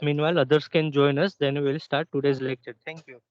Meanwhile, others can join us. Then we will start today's lecture. Thank you.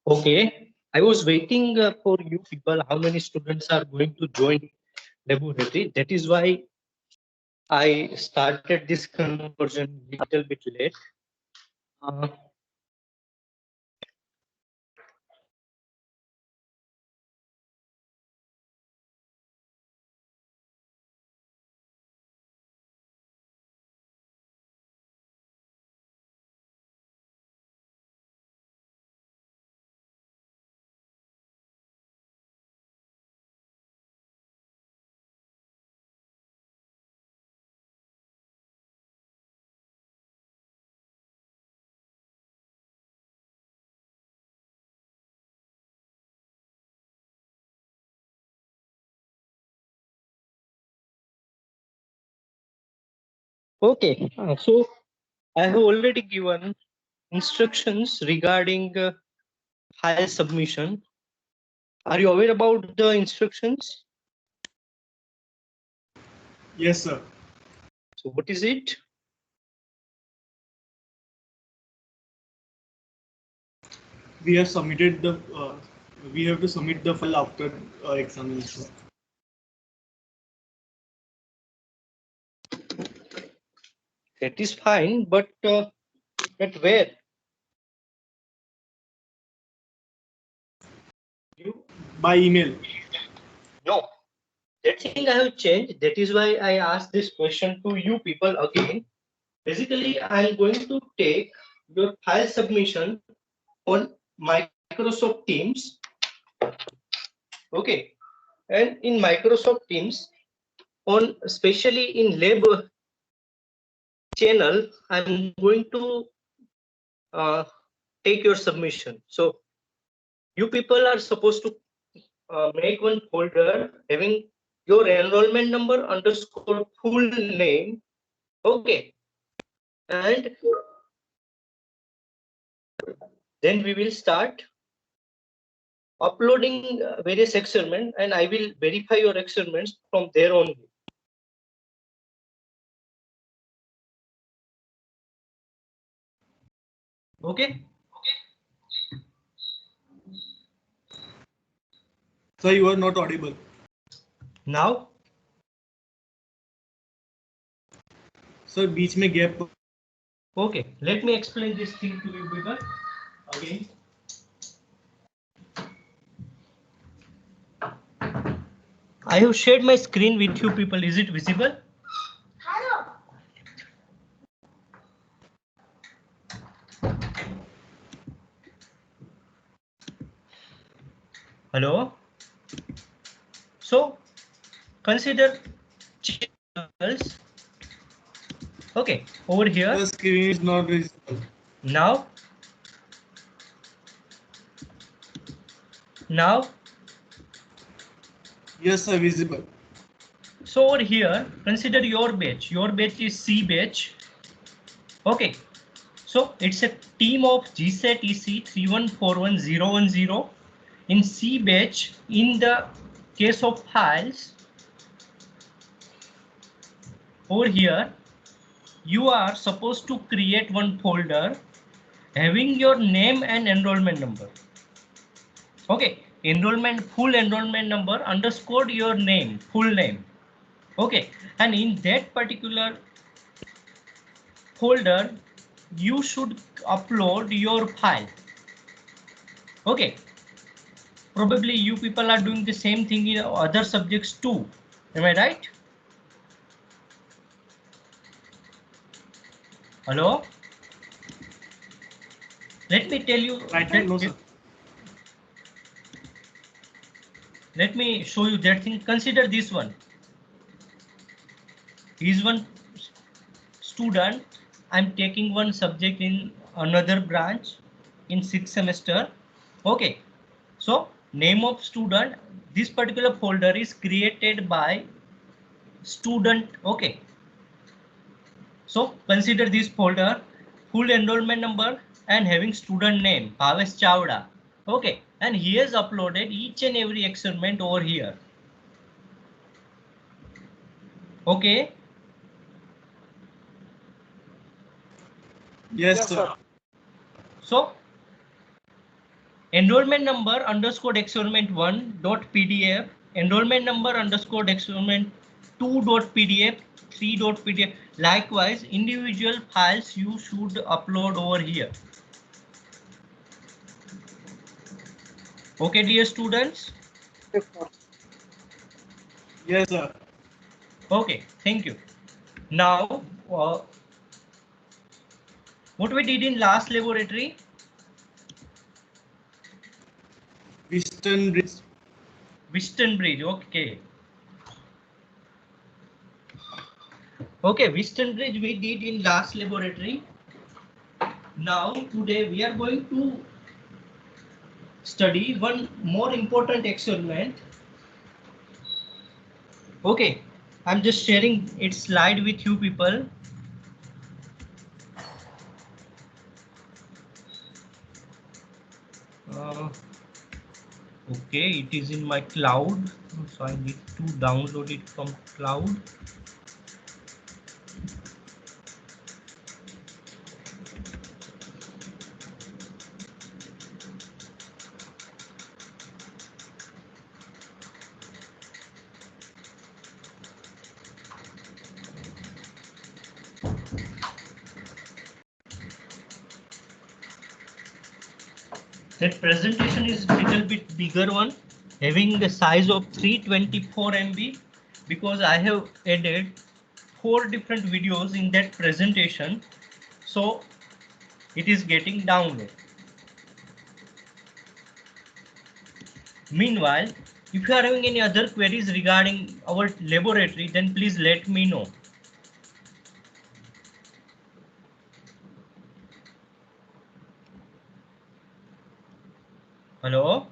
Okay, I was waiting for you people. How many students are going to join laboratory? That is why I started this conversion little bit late. Uh, okay, so I have already given instructions regarding file submission. Are you aware about the instructions? Yes, sir. So what is it? We have submitted the. We have to submit the file after examination. That is fine, but at where? You By email. no. That thing I have changed. That is why I asked this question to you people again. Basically, I'm going to take your file submission on Microsoft Teams. Okay. And in Microsoft Teams, on especially in lab channel, I'm going to take your submission. So you people are supposed to make one folder having your enrollment number underscore full name. Okay. And then we will start uploading various experiments, and I will verify your experiments from there only. Okay. Sir, you are not audible. Now, Sir, बीच में gap. okay, let me explain this thing to you people again. I have shared my screen with you people. Is it visible? Hello. So consider channels. Okay, over here. The screen is not visible. Now, now. Yes, sir, visible. So over here, consider your batch. Your batch is C batch. Okay. So it's a team of GSET EC 3141010 in C batch. In the case of files, over here, you are supposed to create one folder having your name and enrollment number. Okay, full enrollment number underscore your name, full name. Okay, and in that particular folder, you should upload your file. Okay, probably you people are doing the same thing in other subjects too. Am I right? Hello? Let me tell you. Right now, no, sir. Let me show you that thing. Consider this one. He's one student. I'm taking one subject in another branch in 6th semester. Okay. So name of student. This particular folder is created by student. Okay. So consider this folder, full enrollment number and having student name Bhavesh Chavda. Okay, and he has uploaded each and every experiment over here. Okay. Yes, sir. So enrollment number underscore experiment 1 dot pdf, enrollment number underscore experiment 2 dot pdf, 3 dot pdf. Likewise, individual files you should upload over here. Okay, dear students. Yes, sir. Okay, thank you. Now, what we did in last laboratory? Western Bridge. Western Bridge. Okay. Okay, Western Bridge we did in last laboratory. Now, today we are going to study one more important experiment. Okay, I'm just sharing its slide with you people. Okay, it is in my cloud, so I need to download it from cloud. That presentation is little bit bigger one, having the size of 324 MB, because I have added 4 different videos in that presentation, so it is getting downloaded. Meanwhile, if you are having any other queries regarding our laboratory, then please let me know. Hello?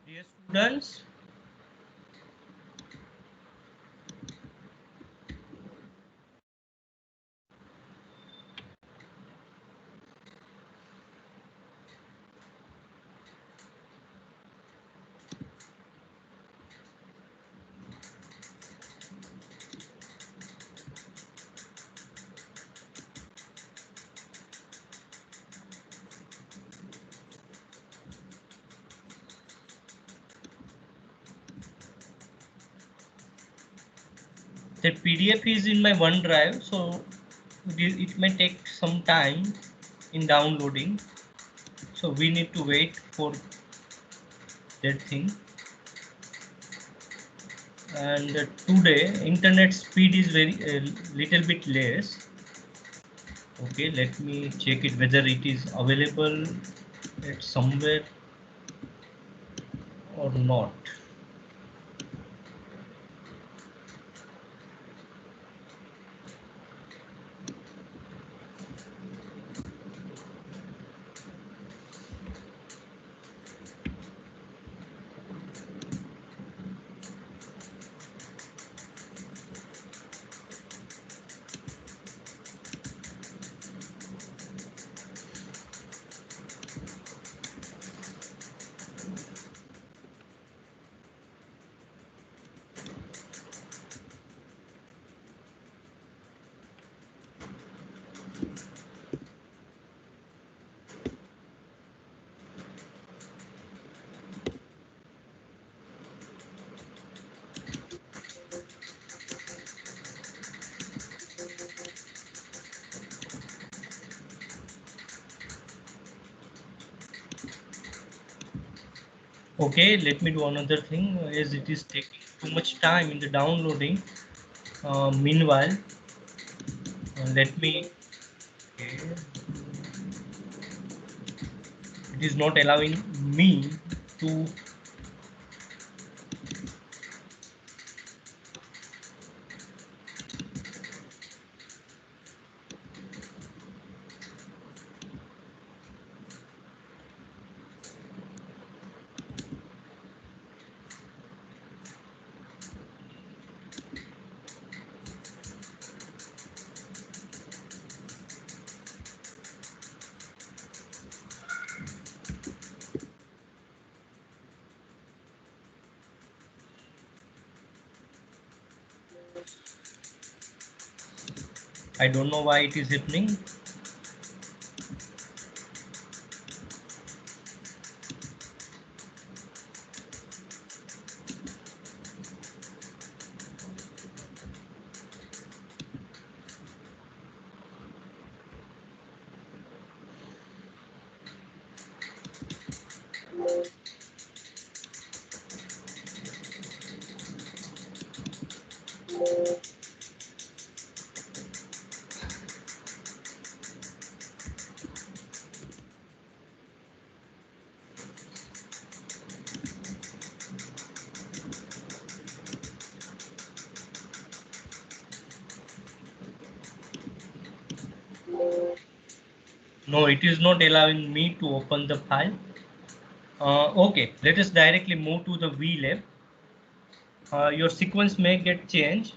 Dear students, that PDF is in my OneDrive, so it may take some time in downloading. So we need to wait for that thing. And today internet speed is very little bit less. Okay, let me check it whether it is available at somewhere or not. Okay, let me do another thing as it is taking too much time in the downloading. Meanwhile, let me. Okay, it is not allowing me to. I don't know why it is happening. No, it is not allowing me to open the file. Okay, let us directly move to the VLab. Your sequence may get changed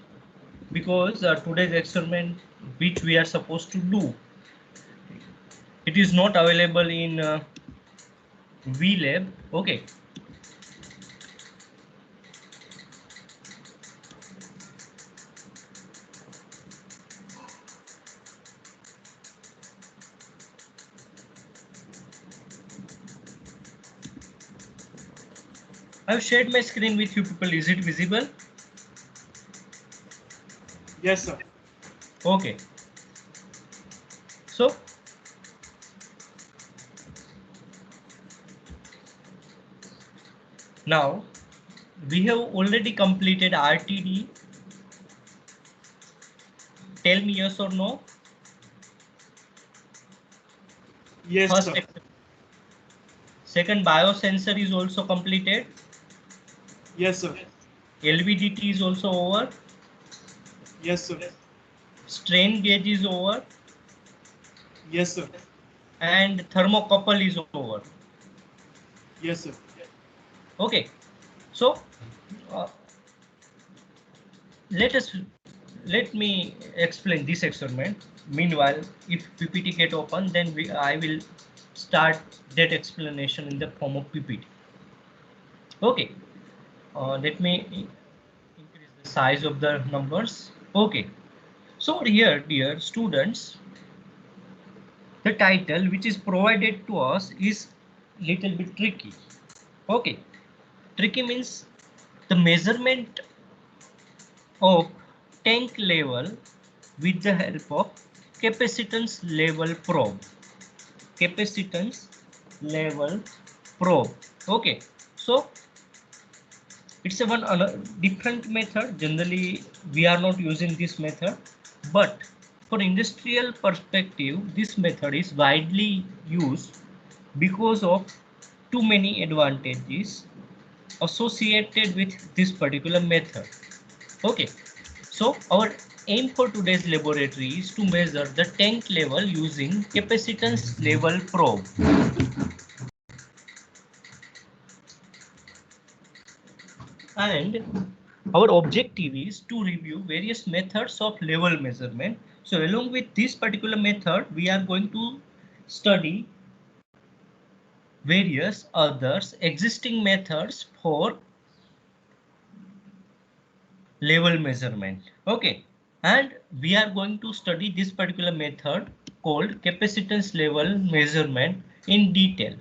because today's experiment which we are supposed to do, it is not available in VLab. Okay. I've shared my screen with you people. Is it visible? Yes, sir. Okay. So now we have already completed RTD. Tell me yes or no. Yes, First, sir. second, biosensor is also completed. Yes, sir. LVDT is also over. Yes, sir. Strain gauge is over. Yes, sir. And thermocouple is over. Yes, sir. Okay. So uh, let me explain this experiment. Meanwhile, if PPT get open, then I will start that explanation in the form of PPT. Okay. Let me increase the size of the numbers. Okay. So here, dear students, the title which is provided to us is little bit tricky. Okay. Tricky means the measurement of tank level with the help of capacitance level probe. Capacitance level probe. Okay, so it's a one different method. Generally we are not using this method, but for industrial perspective this method is widely used because of too many advantages associated with this particular method. Okay, so our aim for today's laboratory is to measure the tank level using capacitance level probe. And our objective is to review various methods of level measurement. So along with this particular method, we are going to study various others existing methods for level measurement. Okay, and we are going to study this particular method called capacitance level measurement in detail.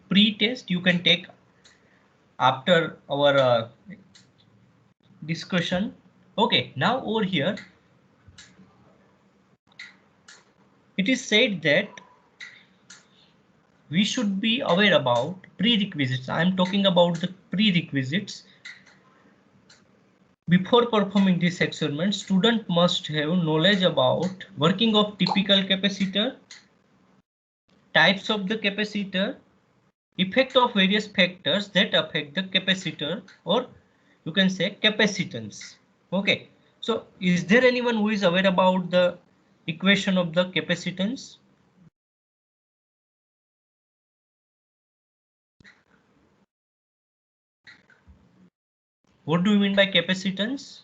Pre-test you can take after our discussion. Okay, now over here it is said that we should be aware about prerequisites. I am talking about the prerequisites. Before performing this experiment, student must have knowledge about working of typical capacitor, types of the capacitor, effect of various factors that affect the capacitor, or you can say capacitance. Okay, so is there anyone who is aware about the equation of the capacitance? What do you mean by capacitance?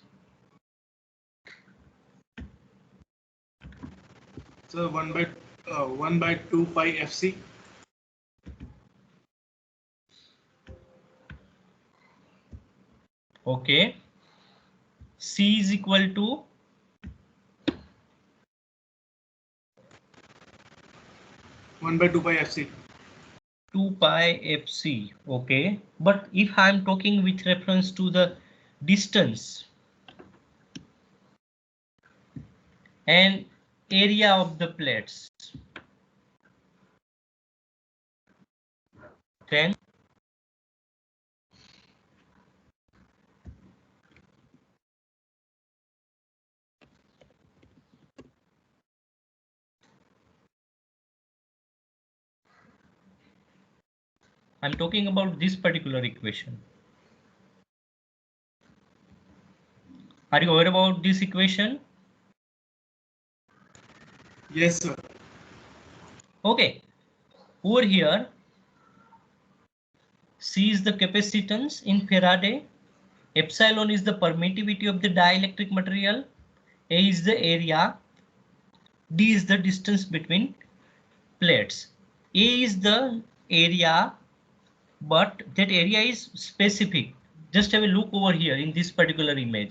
So 1/2 pi FC. Okay, C is equal to 1 by 2 pi fc. 2 pi fc. Okay, but if I am talking with reference to the distance and area of the plates, then I'm talking about this particular equation. Are you aware about this equation? Yes, sir. Okay, over here, C is the capacitance in Faraday, epsilon is the permittivity of the dielectric material, A is the area, D is the distance between plates. A is the area, but that area is specific. Just have a look over here in this particular image.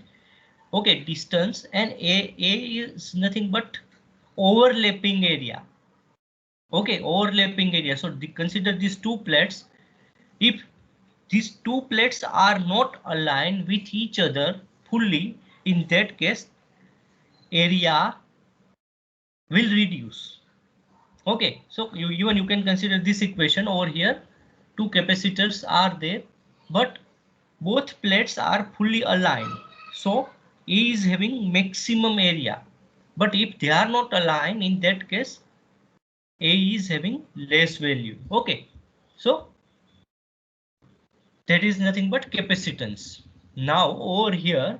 Okay, distance, and A is nothing but overlapping area. Okay, overlapping area. So consider these two plates. If these two plates are not aligned with each other fully, in that case, area will reduce. Okay, so you can consider this equation over here. Two capacitors are there, but both plates are fully aligned. So A is having maximum area. But if they are not aligned, in that case, A is having less value. Okay, so that is nothing but capacitance. Now over here,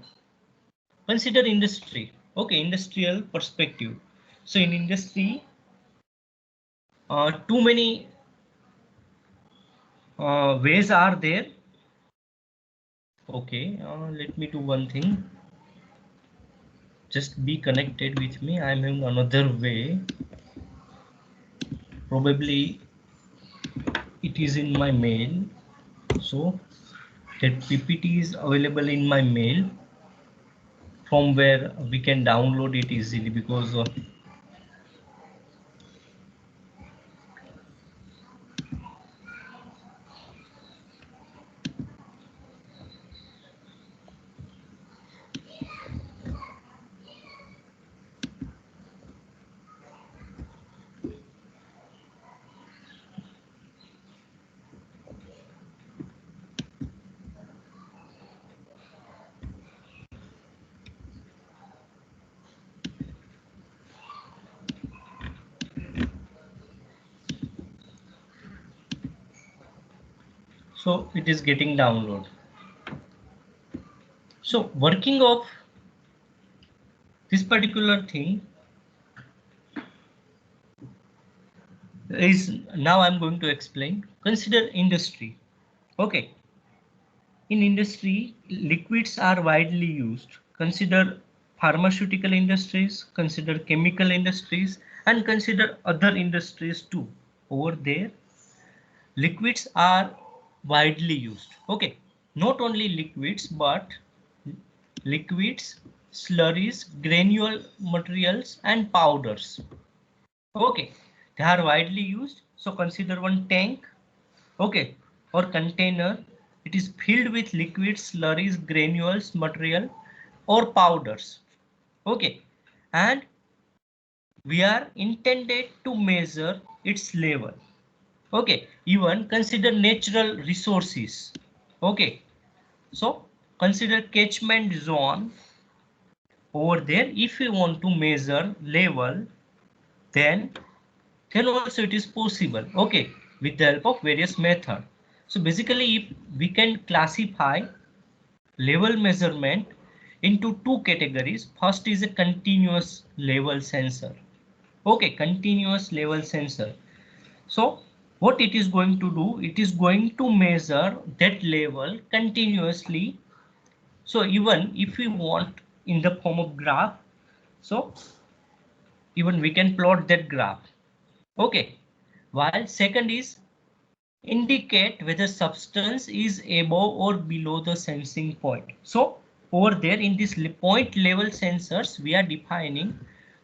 consider industry. Okay, industrial perspective. So in industry, too many ways are there. Okay, let me do one thing. Just be connected with me. I'm having another way. Probably it is in my mail. So that PPT is available in my mail, from where we can download it easily, because so it is getting download. So working of this particular thing is, now I'm going to explain. Consider industry. Okay, in industry, liquids are widely used. Consider pharmaceutical industries, consider chemical industries, and consider other industries too. Over there, liquids are widely used. Okay, not only liquids, but liquids, slurries, granule materials, and powders. Okay, they are widely used. So consider one tank, okay, or container. It is filled with liquids, slurries, granules, material, or powders. Okay, and we are intended to measure its level. Okay, even consider natural resources. Okay, so consider catchment zone. Over there, if you want to measure level, then also it is possible, okay, with the help of various methods. So basically, if we can classify level measurement into two categories. First is a continuous level sensor. Okay, continuous level sensor. So what it is going to do, it is going to measure that level continuously. So even if we want in the form of graph, so even we can plot that graph. Okay, while second is indicate whether substance is above or below the sensing point. So over there in this point level sensors, we are defining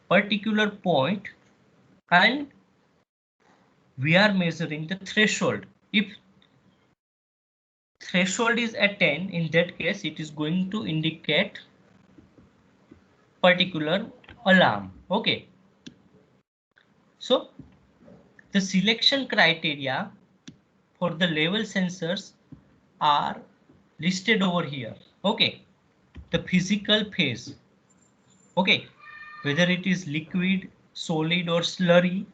particular point, and we are measuring the threshold. If threshold is at 10, in that case it is going to indicate particular alarm. Okay, so the selection criteria for the level sensors are listed over here. Okay, the physical phase. Okay, whether it is liquid, solid or slurry.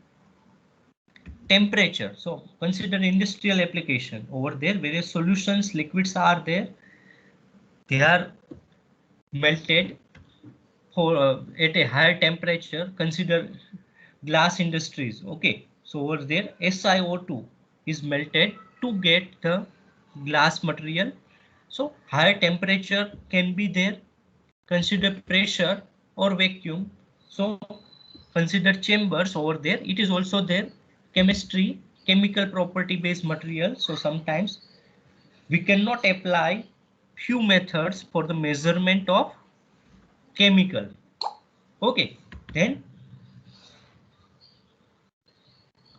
Temperature, so consider industrial application. Over there various solutions, liquids are there, they are melted for at a higher temperature. Consider glass industries. Okay, so over there SiO2 is melted to get the glass material. So higher temperature can be there. Consider pressure or vacuum. So consider chambers. Over there it is also there. Chemistry, chemical property based material. So sometimes we cannot apply few methods for the measurement of chemical. Okay, then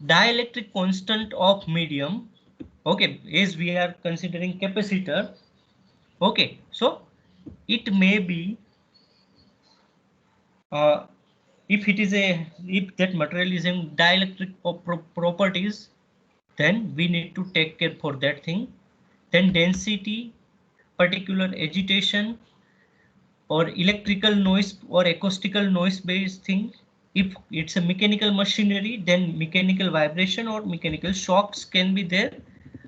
dielectric constant of medium. Okay, as we are considering capacitor. Okay, so it may be uh, if it is a, if that material is in dielectric properties, then we need to take care for that thing. Then density, particular agitation or electrical noise or acoustical noise based thing. If it's a mechanical machinery, then mechanical vibration or mechanical shocks can be there.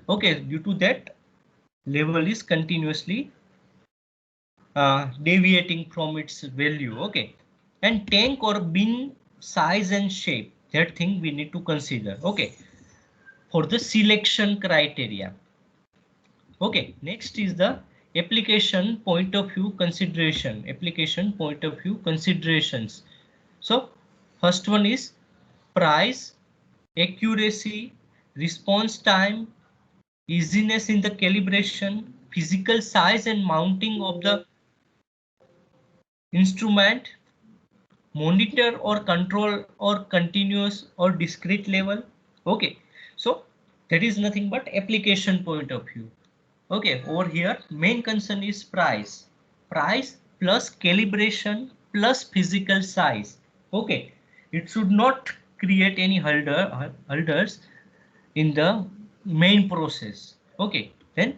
Okay, due to that level is continuously deviating from its value. Okay, and tank or bin size and shape, that thing we need to consider. Okay, for the selection criteria. Okay, next is the application point of view consideration. Application point of view considerations. So first one is price, accuracy, response time, easiness in the calibration, physical size and mounting of the instrument, monitor or control or continuous or discrete level. Okay, so that is nothing but application point of view. Okay, over here main concern is price. Price plus calibration plus physical size. Okay, it should not create any holders in the main process. Okay, then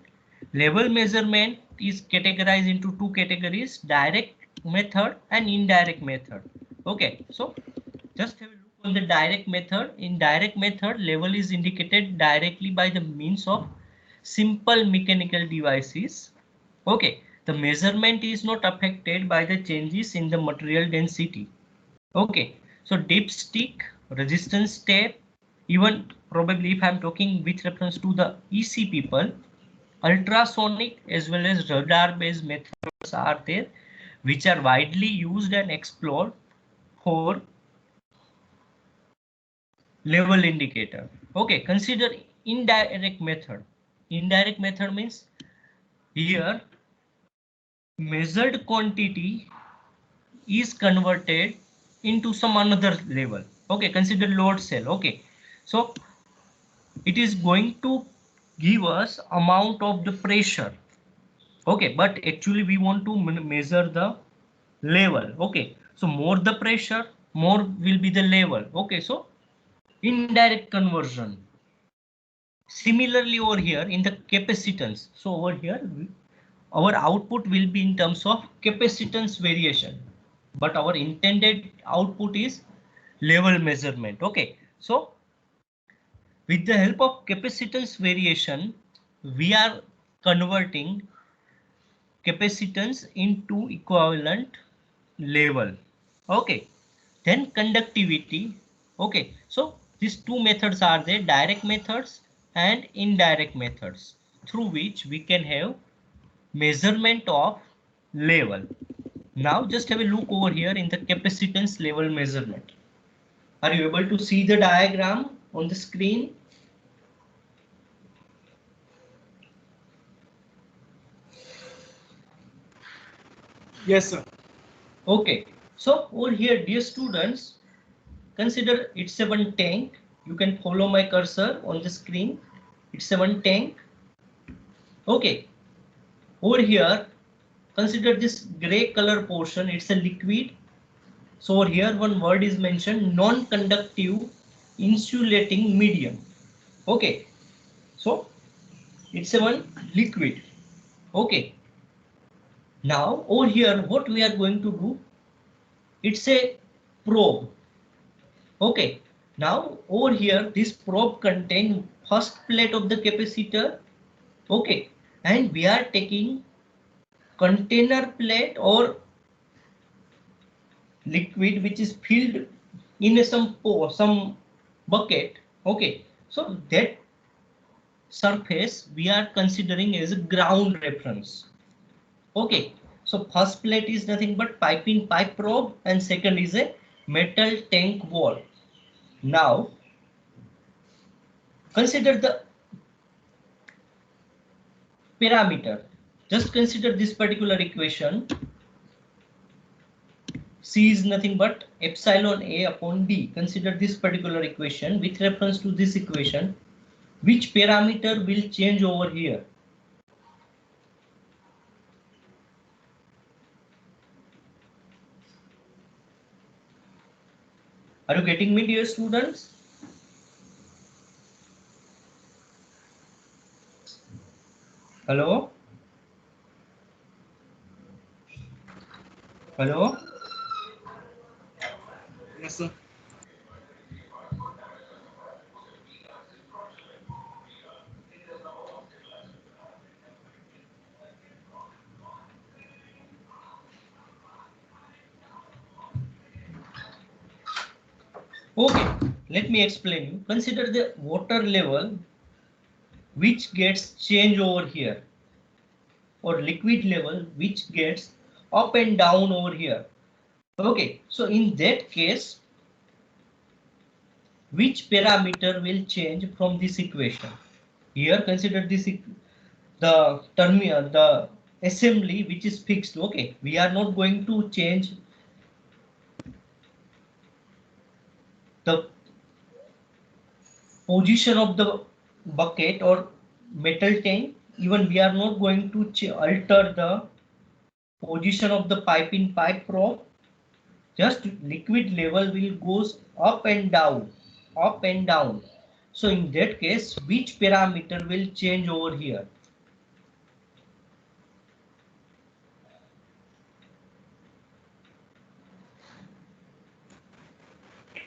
level measurement is categorized into two categories: direct method and indirect method. Okay, so just have a look on the direct method. In direct method, level is indicated directly by the means of simple mechanical devices. Okay, the measurement is not affected by the changes in the material density. Okay, so dipstick, resistance tape, even probably if I'm talking with reference to the EC people, ultrasonic as well as radar based methods are there, which are widely used and explored for level indicator. Okay, consider indirect method. Indirect method means here measured quantity is converted into some another level. Okay, consider load cell. Okay, so it is going to give us amount of the pressure. Okay, but actually we want to measure the level. Okay, so more the pressure, more will be the level. Okay, so indirect conversion. Similarly over here in the capacitance, so over here our output will be in terms of capacitance variation, but our intended output is level measurement. Okay, so with the help of capacitance variation, we are converting capacitance into equivalent level. Okay, then conductivity. Okay, so these two methods are there: direct methods and indirect methods, through which we can have measurement of level. Now just have a look over here in the capacitance level measurement. Are you able to see the diagram on the screen? Yes, sir. Okay, so over here, dear students, consider it's a one tank. You can follow my cursor on the screen. It's a one tank. Okay. Over here, consider this gray color portion. It's a liquid. So over here, one word is mentioned: non-conductive insulating medium. Okay. So it's a one liquid. Okay. Now over here, what we are going to do? It's a probe. Okay. Now over here, this probe contains first plate of the capacitor. Okay. And we are taking container plate or liquid which is filled in some bucket. Okay. So that surface we are considering as a ground reference. Okay. So first plate is nothing but piping pipe probe and second is a metal tank wall. Now consider the parameter. Just consider this particular equation. C is nothing but epsilon A upon D. Consider this particular equation. With reference to this equation, which parameter will change over here? Are you getting me, dear students? Hello? Hello? Yes, sir. Okay, let me explain you. Consider the water level which gets changed over here, or liquid level which gets up and down over here. Okay, so in that case, which parameter will change from this equation? Here consider this the terminal, the assembly which is fixed. Okay, we are not going to change the position of the bucket or metal tank. Even we are not going to alter the position of the pipe in pipe probe. Just liquid level will goes up and down, up and down. So in that case, which parameter will change over here?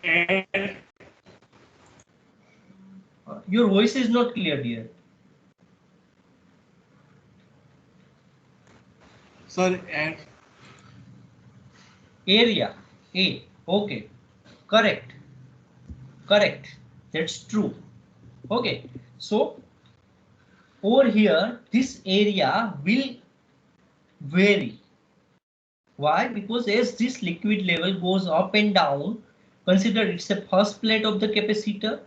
And Your voice is not clear, dear. sir, and Area A. Okay, correct, correct. That's true. Okay, so over here, this area will vary. Why? Because as this liquid level goes up and down, consider it's a first plate of the capacitor,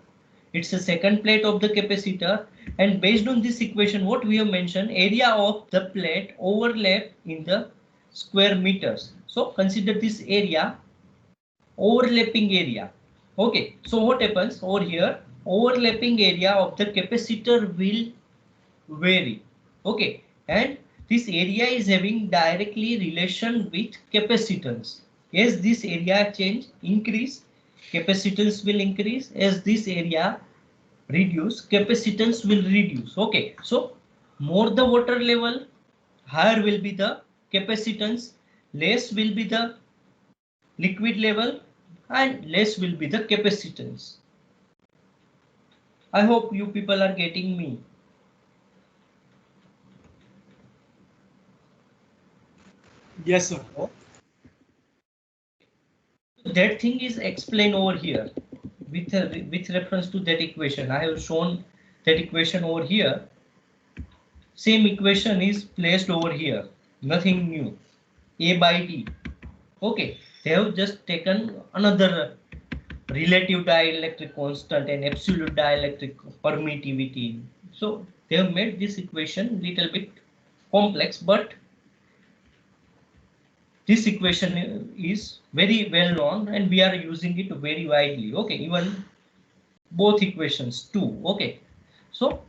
it's a second plate of the capacitor, and based on this equation, what we have mentioned, area of the plate overlap in the square meters. So consider this area, overlapping area. Okay, so what happens over here? Overlapping area of the capacitor will vary. Okay, and this area is having directly relation with capacitance. As this area change increase, capacitance will increase. As this area reduce, capacitance will reduce. Okay, so more the water level, higher will be the capacitance, less will be the liquid level, and less will be the capacitance. I hope you people are getting me. yes, sir. That thing is explained over here with reference to that equation. I have shown that equation over here. Same equation is placed over here. Nothing new. A by D. Okay. They have just taken another relative dielectric constant and absolute dielectric permittivity. So they have made this equation little bit complex, but this equation is very well known and we are using it very widely. Okay, even both equations 2. Okay, so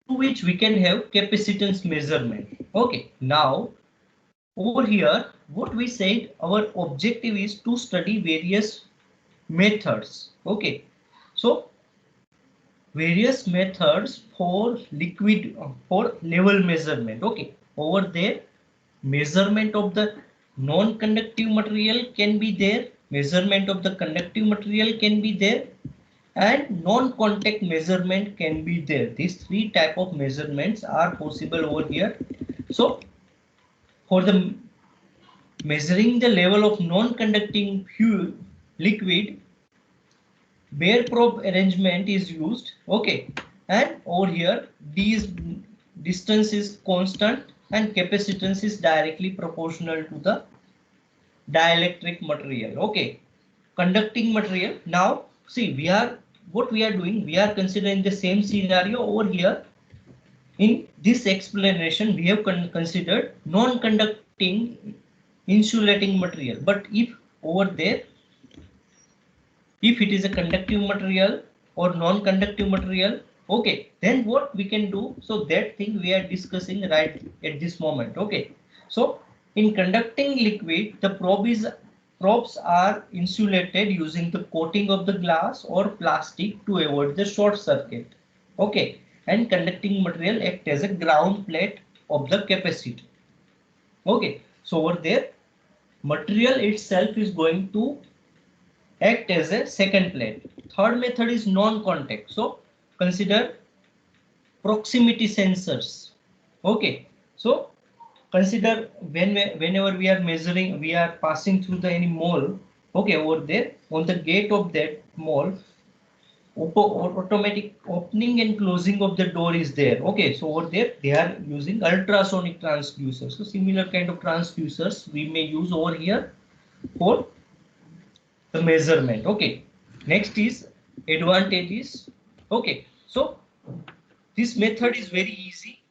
to which we can have capacitance measurement. Okay, now over here what we said, our objective is to study various methods. Okay, so various methods for liquid for level measurement. Okay, over there measurement of the non-conductive material can be there, measurement of the conductive material can be there, and non-contact measurement can be there. These three type of measurements are possible over here. So for the measuring the level of non-conducting fuel liquid, bare probe arrangement is used. Okay, and over here these distance is constant and capacitance is directly proportional to the dielectric material. Okay, conducting material. Now see, we are what we are doing, we are considering the same scenario over here. In this explanation we have considered non-conducting insulating material, but if over there, if it is a conductive material or non-conductive material, okay, then what we can do, so that thing we are discussing right at this moment. Okay, so in conducting liquid the probes are insulated using the coating of the glass or plastic to avoid the short circuit. Okay, and conducting material act as a ground plate of the capacitor. Okay, so over there material itself is going to act as a second plate. Third method is non-contact. So consider proximity sensors. Okay, so consider whenever we are measuring, we are passing through the any mall. Okay, over there on the gate of that mall, automatic opening and closing of the door is there. Okay, so over there they are using ultrasonic transducers. So similar kind of transducers we may use over here for the measurement. Okay, next is advantages. Okay, so this method is very easy.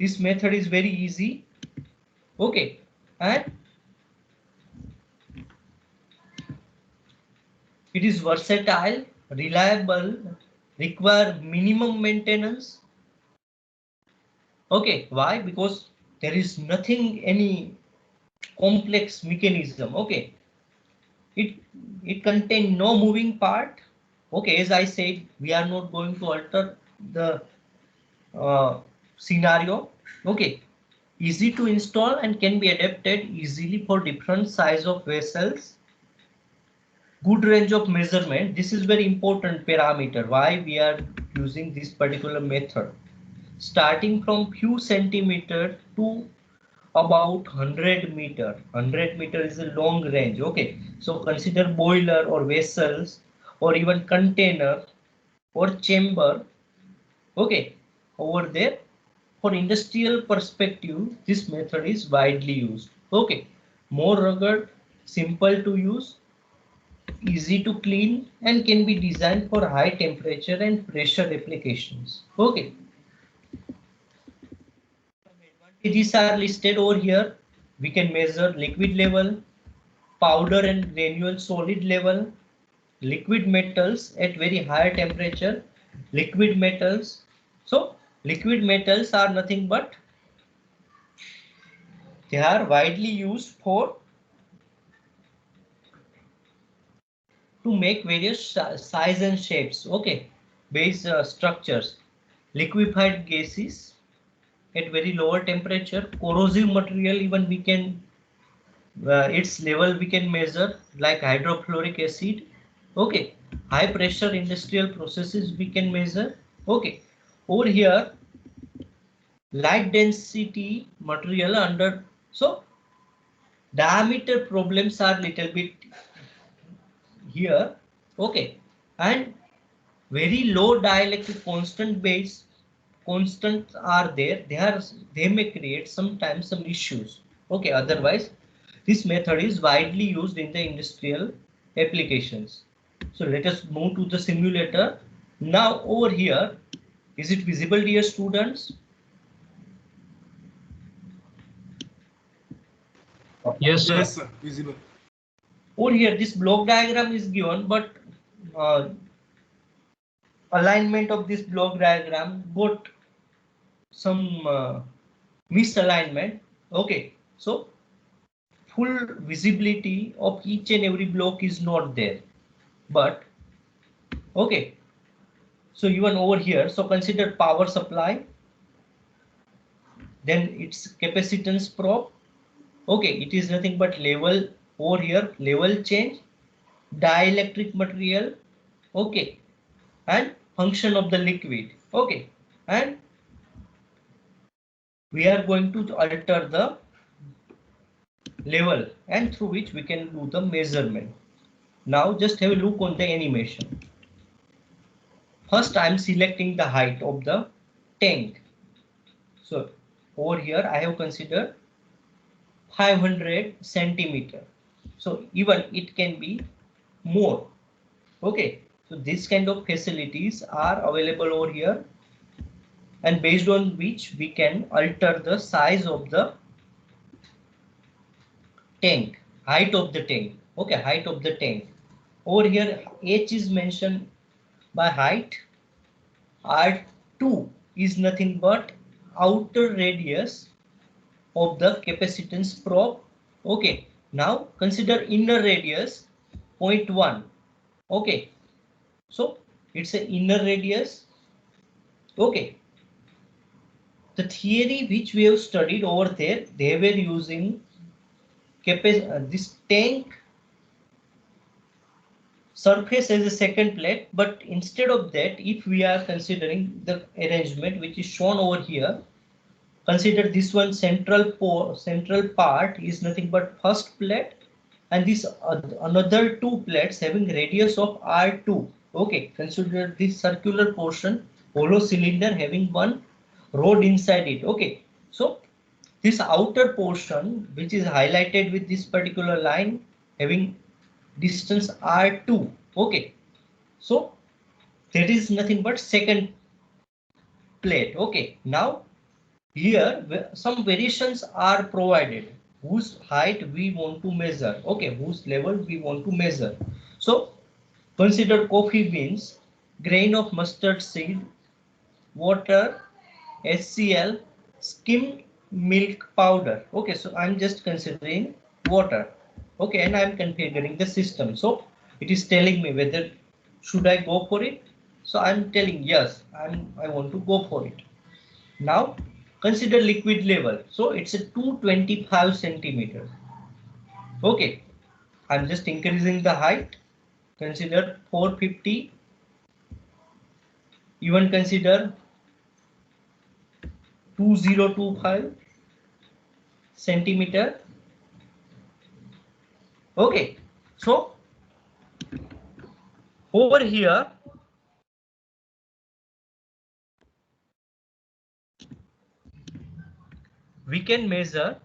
This method is very easy. Okay, and it is versatile, reliable, require minimum maintenance. Okay, why? Because there is nothing any complex mechanism. Okay, it it contain no moving part. Okay, as I said, we are not going to alter the scenario. Okay, easy to install and can be adapted easily for different size of vessels. Good range of measurement. This is very important parameter. Why we are using this particular method? Starting from few centimeter to about 100 meter. 100 meter is a long range. Okay, so consider boiler or vessels or even container or chamber. Okay, over there for industrial perspective, this method is widely used. Okay, more rugged, simple to use, easy to clean, and can be designed for high temperature and pressure applications. Okay, advantages are listed over here. We can measure liquid level, powder and granule solid level, liquid metals at very high temperature, liquid metals. So liquid metals are nothing but they are widely used for to make various size and shapes. Okay, base structures, liquefied gases at very lower temperature, corrosive material, even we can its level we can measure like hydrofluoric acid. Okay, high pressure industrial processes we can measure. Okay, over here light density material under, so diameter problems are little bit here. Okay, and very low dielectric constant base constants are there, they may create sometimes some issues. Okay, otherwise this method is widely used in the industrial applications. So let us move to the simulator. Now over here, is it visible, dear students? Yes, sir. Yes, sir. Visible. over here this block diagram is given, but alignment of this block diagram got some misalignment. Okay, so full visibility of each and every block is not there, but okay, so even over here, so consider power supply, then its capacitance probe. Okay, it is nothing but level over here, level change, dielectric material. Okay, and function of the liquid. Okay, and we are going to alter the level and through which we can do the measurement. Now just have a look on the animation. First I am selecting the height of the tank. So over here I have considered 500 centimeter. So even it can be more. Okay, so this kind of facilities are available over here, and based on which we can alter the size of the tank, height of the tank. Okay, height of the tank. Over here h is mentioned by height. R2 is nothing but outer radius of the capacitance probe. Okay, now consider inner radius 0.1. Okay, so it's an inner radius. Okay, the theory which we have studied over there, they were using this tank surface as a second plate, but instead of that, if we are considering the arrangement which is shown over here, consider this one central part is nothing but first plate, and this another two plates having radius of R2. Okay, consider this circular portion, hollow cylinder having one rod inside it. Okay, so this outer portion which is highlighted with this particular line having distance R2. Okay, so that is nothing but second plate. Okay, now here some variations are provided whose height we want to measure. Okay, whose level we want to measure. So consider coffee beans, grain of mustard seed, water, HCl, skimmed milk powder. Okay, so I'm just considering water. Okay, and I'm configuring the system. So it is telling me whether should I go for it. So I'm telling yes, I want to go for it. Now consider liquid level. So it's a 225 centimeters. Okay, I'm just increasing the height. Consider 450. Even consider 2025 centimeter. Okay, so over here we can measure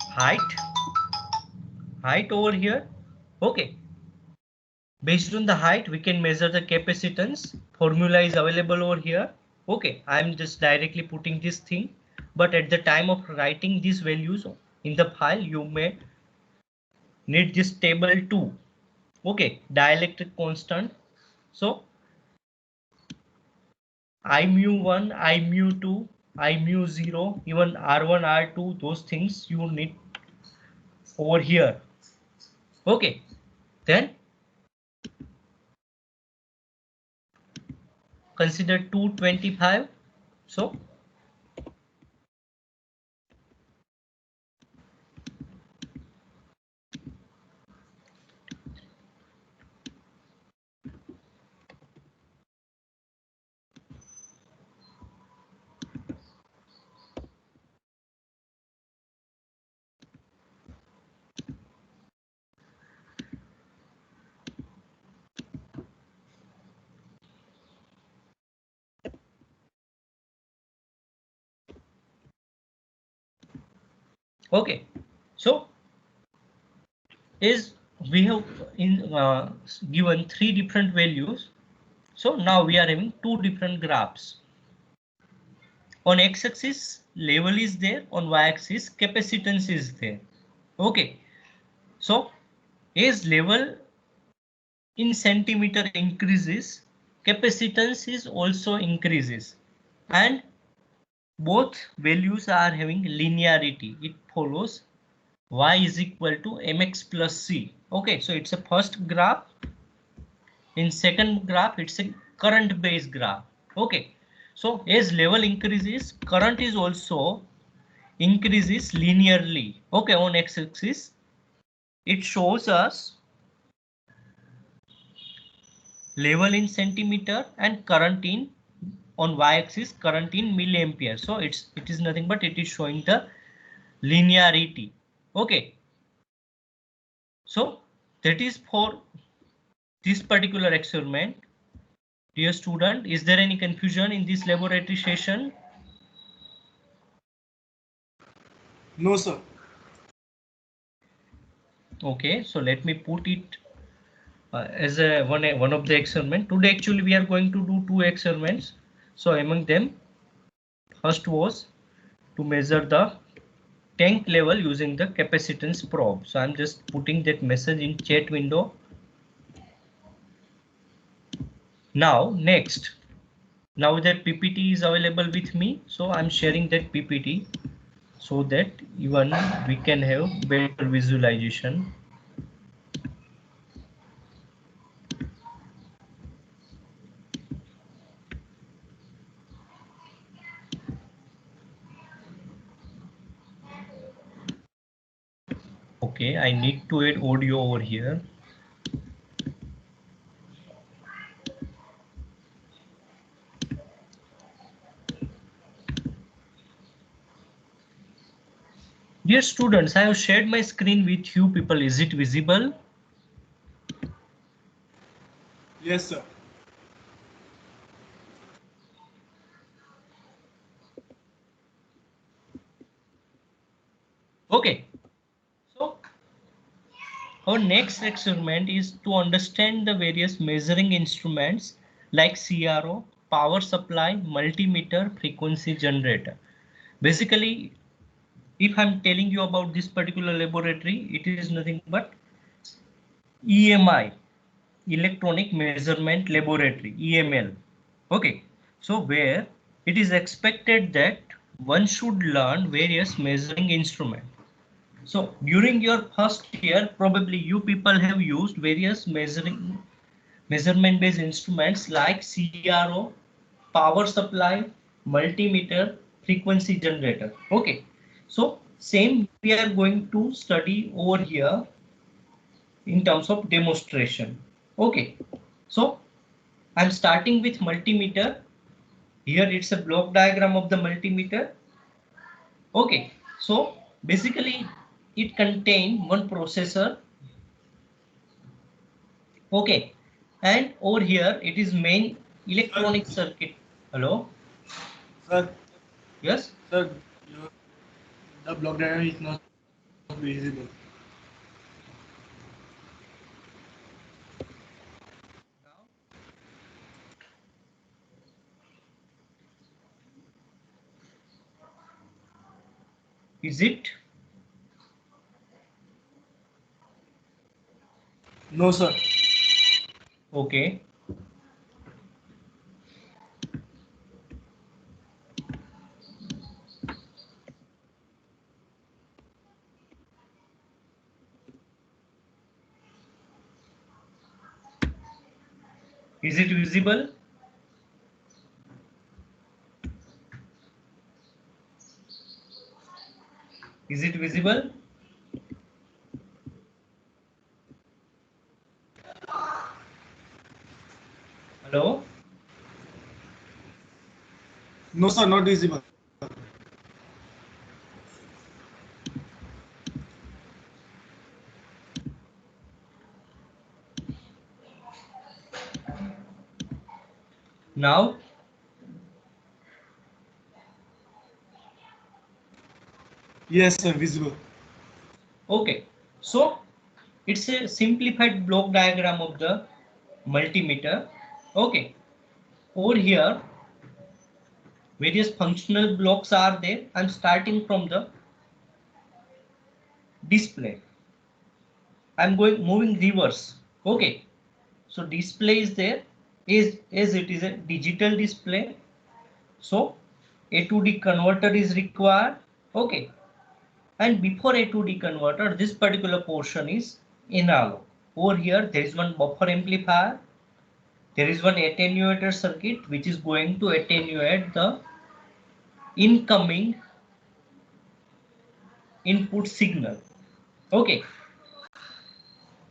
height over here. Okay, based on the height we can measure the capacitance. Formula is available over here. Okay, I'm just directly putting this thing, but at the time of writing these values in the file you may need this table too. Okay, dielectric constant. So I mu1, I mu2, I mu0, even R1, R2, those things you need over here. Okay, then consider 225. So okay, so is we have in given three different values. So now we are having two different graphs. On x-axis level is there, on y-axis capacitance is there. Okay, so as level in centimeter increases, capacitance is also increases, and both values are having linearity. It follows y is equal to mx plus c. Okay, so it's a first graph. In second graph, it's a current based graph. Okay, so as level increases, current is also increases linearly. Okay, on x-axis, it shows us level in centimeter and current in on y-axis current in milliampere. So it is nothing but it is showing the linearity. Okay, so that is for this particular experiment. Dear student, is there any confusion in this laboratory session? No, sir. Okay, so let me put it as a one of the experiment. Today actually we are going to do two experiments. So among them, first was to measure the tank level using the capacitance probe. So I'm just putting that message in chat window. Now next, now that PPT is available with me, so I'm sharing that PPT so that even we can have better visualization. Okay, I need to add audio over here. Dear students, I have shared my screen with you people. Is it visible? Yes, sir. Okay. So our next experiment is to understand the various measuring instruments like CRO, power supply, multimeter, frequency generator. Basically, if I'm telling you about this particular laboratory, it is nothing but EMI, Electronic Measurement Laboratory, EML. Okay, so where it is expected that one should learn various measuring instruments. So during your first year, probably you people have used various measurement based instruments like CRO, power supply, multimeter, frequency generator. Okay, so same we are going to study over here in terms of demonstration. Okay, so I'm starting with multimeter. Here it's a block diagram of the multimeter. Okay, so basically it contains one processor. Okay, and over here it is main electronic circuit. Hello? Sir, Yes? sir, the block diagram is not visible. Is it? No, sir. Okay. Is it visible? Is it visible? Hello? No, sir, not visible. Now? Yes, sir, visible. Okay. So it's a simplified block diagram of the multimeter. Okay. Over here, various functional blocks are there. I'm starting from the display. I'm going moving reverse. Okay, so display is there, is it is a digital display, so a to D converter is required. Okay, and before a to D converter, this particular portion is analog. Over here there is one buffer amplifier, there is one attenuator circuit which is going to attenuate the incoming input signal. Okay,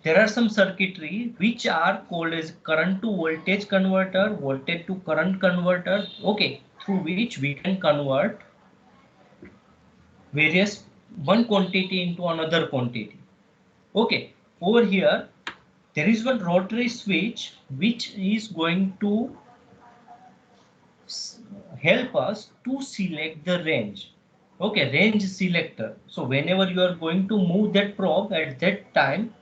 there are some circuitry which are called as current to voltage converter, voltage to current converter, okay, through which we can convert various one quantity into another quantity. Okay, over here there is one rotary switch which is going to help us to select the range. Okay, range selector. So whenever you are going to move that probe, at that time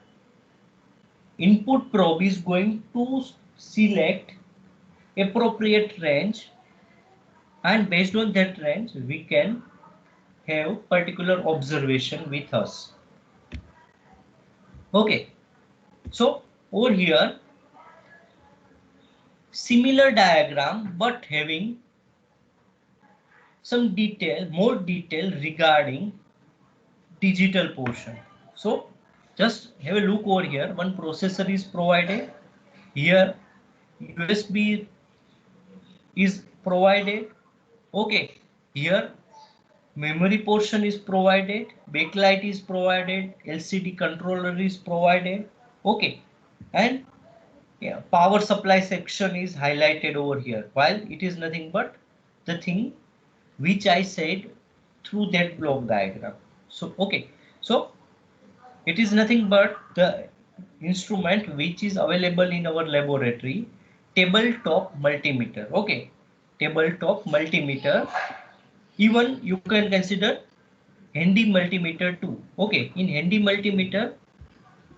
input probe is going to select appropriate range, and based on that range we can have particular observation with us. Okay, so over here similar diagram but having some detail, more detail regarding digital portion. So just have a look over here. One processor is provided here, USB is provided. Okay, here memory portion is provided, backlight is provided, LCD controller is provided. Okay, and yeah, power supply section is highlighted over here, while it is nothing but the thing which I said through that block diagram. So okay, so it is nothing but the instrument which is available in our laboratory, tabletop multimeter. Okay, tabletop multimeter. Even you can consider handy multimeter too. Okay, in handy multimeter,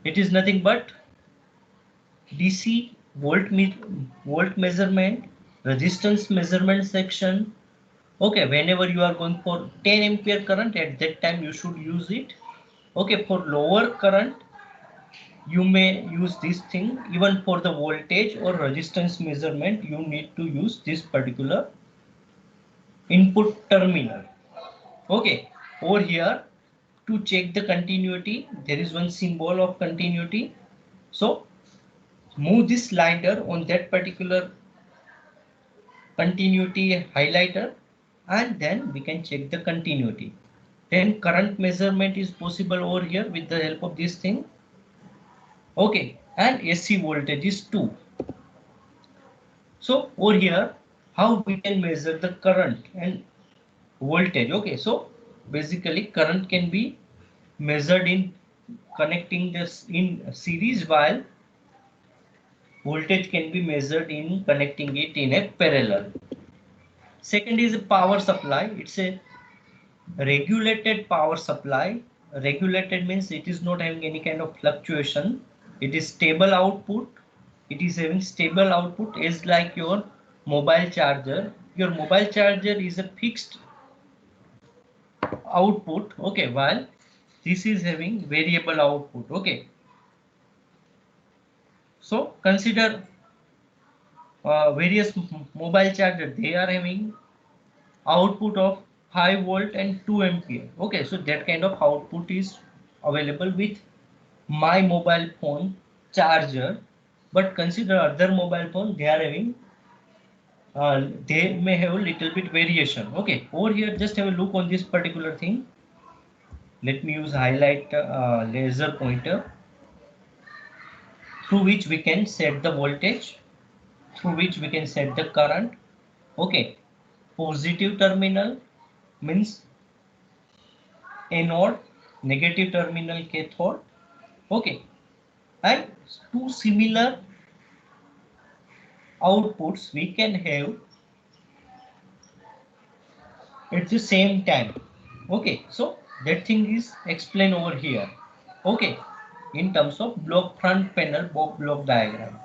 it is nothing but DC volt measurement, resistance measurement section. Okay, whenever you are going for 10 ampere current, at that time you should use it. Okay, for lower current, you may use this thing. Even for the voltage or resistance measurement, you need to use this particular input terminal. Okay, over here to check the continuity, there is one symbol of continuity. So move this slider on that particular continuity highlighter, and then we can check the continuity. Then current measurement is possible over here with the help of this thing. Okay, and AC voltage is 2. So over here, how we can measure the current and voltage? Okay, so basically current can be measured in connecting this in series, while voltage can be measured in connecting it in a parallel. Second is a power supply. It's a regulated power supply. Regulated means it is not having any kind of fluctuation. It is stable output. It is having stable output, is like your mobile charger. Your mobile charger is a fixed output. Okay, while this is having variable output. Okay, so consider various mobile charger. They are having output of 5 volt and 2 ampere. Okay, so that kind of output is available with my mobile phone charger. But consider other mobile phone, they are having they may have a little bit variation. Okay, over here just have a look on this particular thing. Let me use highlight laser pointer, through which we can set the voltage, through which we can set the current. Okay, positive terminal means anode, negative terminal cathode. Okay, and two similar outputs we can have at the same time. Okay, so that thing is explained over here. Okay, in terms of block front panel block diagram.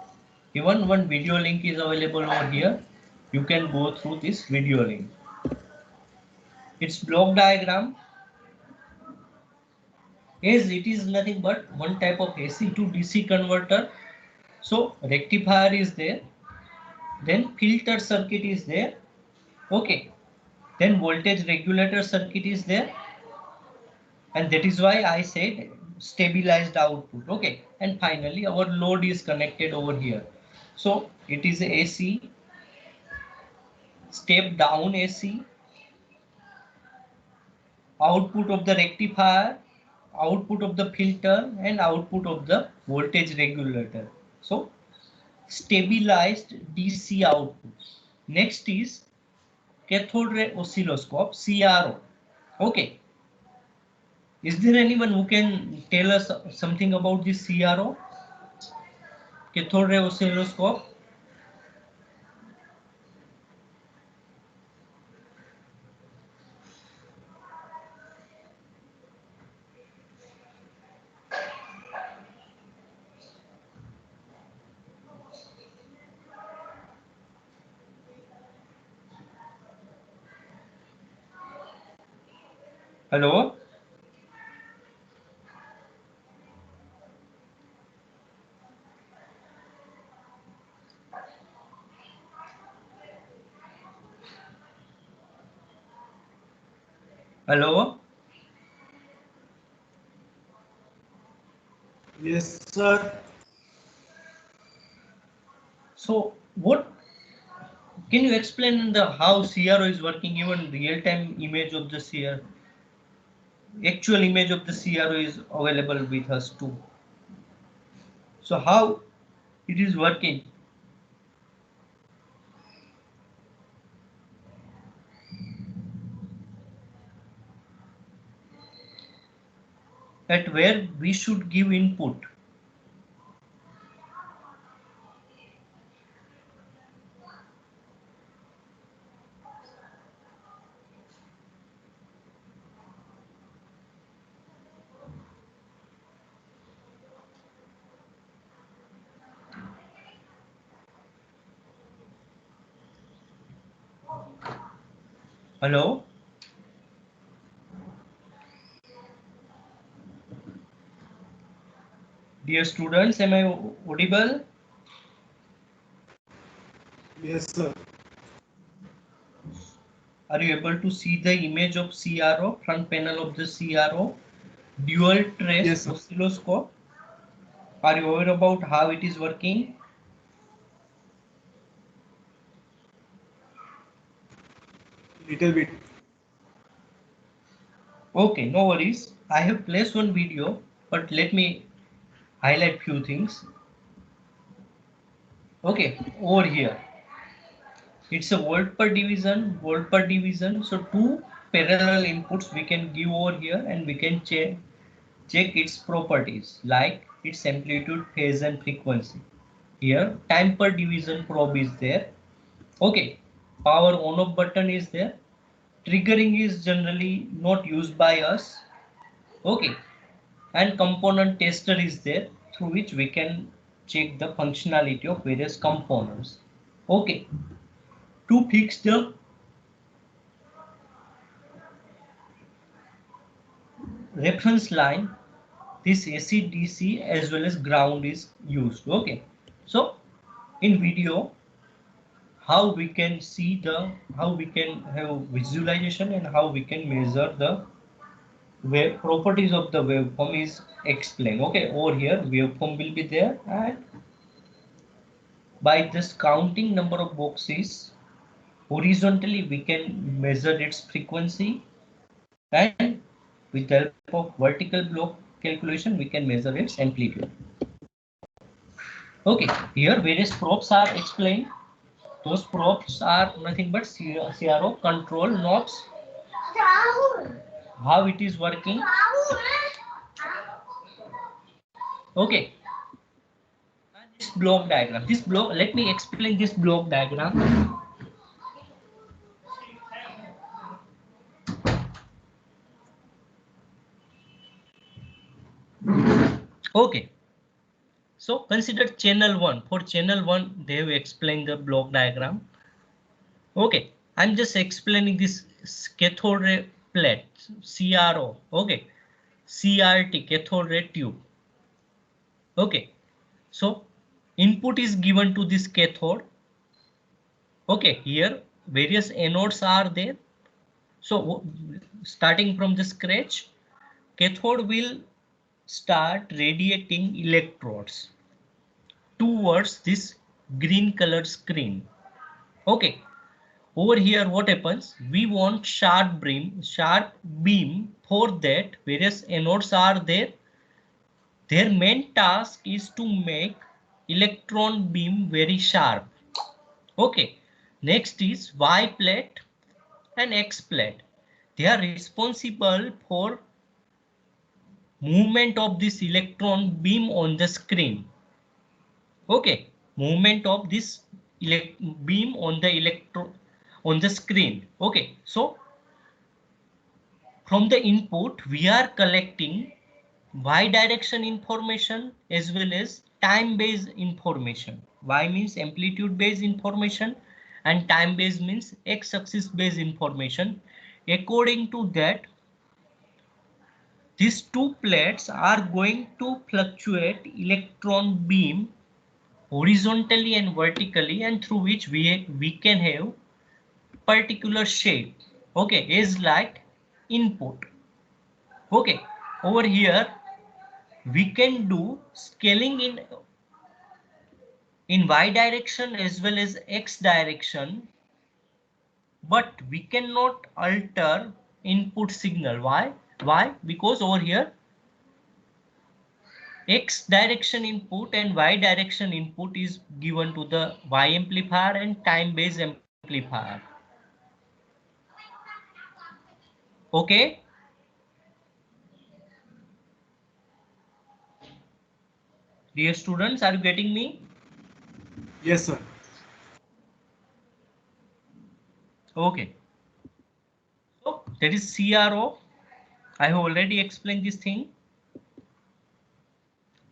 Even one video link is available over here. You can go through this video link. its block diagram, as it is nothing but one type of AC to DC converter. So rectifier is there, then filter circuit is there, okay, then voltage regulator circuit is there, and that is why I said stabilized output, okay, and finally our load is connected over here. So it is AC, step down AC, output of the rectifier, output of the filter, and output of the voltage regulator. So stabilized DC output. Next is cathode ray oscilloscope, CRO. Okay. Is there anyone who can tell us something about this CRO? Cathode ray oscilloscope. Hello? Hello? Yes, sir. So what can you explain the how CRO is working, even real-time image of the CRO? Actual image of the CRO is available with us too. So how it is working? At where we should give input. Hello? Dear students, am I audible? Yes, sir. Are you able to see the image of CRO, front panel of the CRO, dual trace Yes, sir. oscilloscope? Are you aware about how it is working? Little bit. Okay, no worries. I have placed one video, but let me highlight few things. Okay, over here. It's a volt per division, volt per division. So two parallel inputs we can give over here, and we can check its properties like its amplitude, phase, and frequency. Here, time per division probe is there. Okay, power on off button is there. Triggering is generally not used by us. Okay, and component tester is there through which we can check the functionality of various components. Okay, to fix the reference line, this AC DC as well as ground is used. Okay, so in video how we can see the how we can have visualization and how we can measure the wave properties of the waveform is explained. Okay, over here waveform will be there, and by this counting number of boxes horizontally we can measure its frequency, and with the help of vertical block calculation we can measure its amplitude. Okay, here various probes are explained. Those probes are nothing but CRO control knobs, how it is working. Okay, and this block diagram, this block, let me explain this block diagram. Okay, so consider channel 1. For channel 1 they have explained the block diagram. Okay, I'm just explaining this cathode ray plate, CRO, okay, CRT, cathode ray tube. Okay, so input is given to this cathode. Okay, here various anodes are there. So starting from the scratch, cathode will start radiating electrodes towards this green color screen. Okay, over here what happens? We want sharp beam. For that various anodes are there. Their main task is to make electron beam very sharp. Okay, next is Y plate and X plate. They are responsible for movement of this electron beam on the screen. Okay, movement of this beam on the screen. Okay, so from the input we are collecting Y direction information as well as time based information. Y means amplitude based information and time based means x axis based information. According to that, these two plates are going to fluctuate electron beam horizontally and vertically, and through which we can have particular shape. Okay, is like input. Okay, over here we can do scaling in y direction as well as x direction, but we cannot alter input signal. Why? Because over here x direction input and y direction input is given to the y amplifier and time based amplifier. Okay, dear students, are you getting me? Yes, sir. Okay, so that is CRO. I have already explained this thing.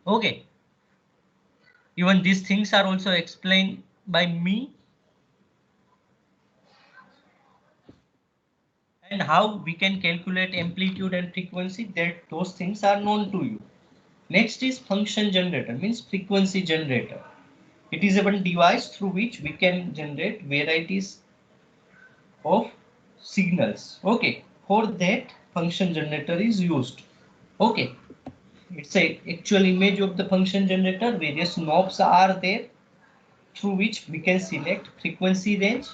Okay, even these things are also explained by me. And how we can calculate amplitude and frequency, that those things are known to you. Next is function generator, means frequency generator. It is a one device through which we can generate varieties of signals. Okay, for that function generator is used. Okay, it's a actual image of the function generator. Various knobs are there through which we can select frequency range.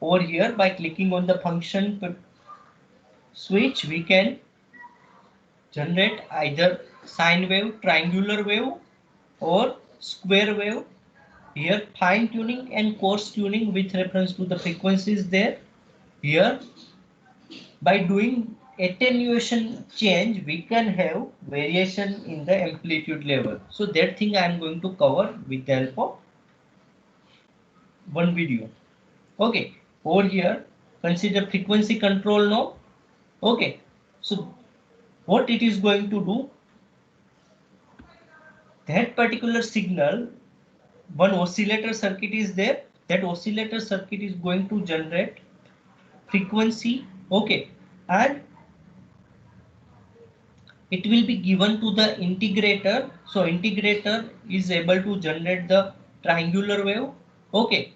Over here, by clicking on the function switch, we can generate either sine wave, triangular wave, or square wave. Here fine tuning and coarse tuning with reference to the frequencies there. Here by doing attenuation change we can have variation in the amplitude level. So that thing I am going to cover with the help of one video. Okay, over here consider frequency control knob. Okay, so what it is going to do, that particular signal, one oscillator circuit is there. That oscillator circuit is going to generate frequency. Okay, and it will be given to the integrator. So integrator is able to generate the triangular wave. Okay,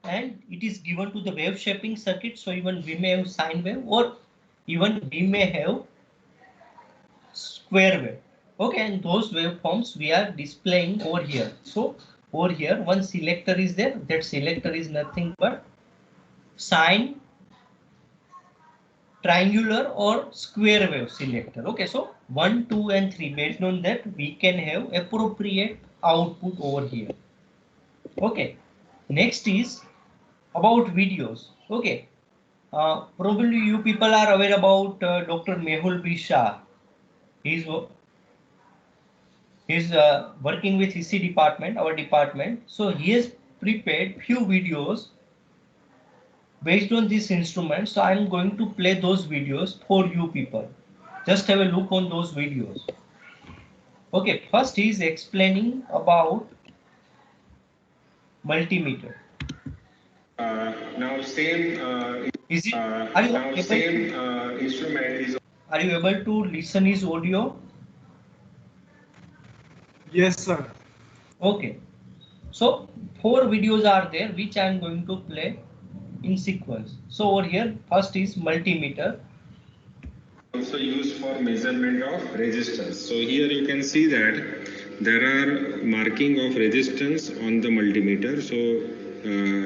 and it is given to the wave shaping circuit. So even we may have sine wave, or even we may have square wave. Okay, and those waveforms we are displaying over here. So over here one selector is there. That selector is nothing but sine, triangular, or square wave selector. Okay, so 1, 2, and 3, based on that we can have appropriate output over here. Okay, next is about videos. Okay, probably you people are aware about Dr. Mehul B. Shah. He's working with HISI department, our department. So he has prepared few videos based on this instrument. So I'm going to play those videos for you people. Just have a look on those videos. Okay, first he is explaining about multimeter. Now same Is it? Are you now able same to? instrument is. Are you able to listen his audio? Yes, sir. Okay. So 4 videos are there which I am going to play in sequence. So over here, first is multimeter. Also used for measurement of resistance. So here you can see that there are marking of resistance on the multimeter. So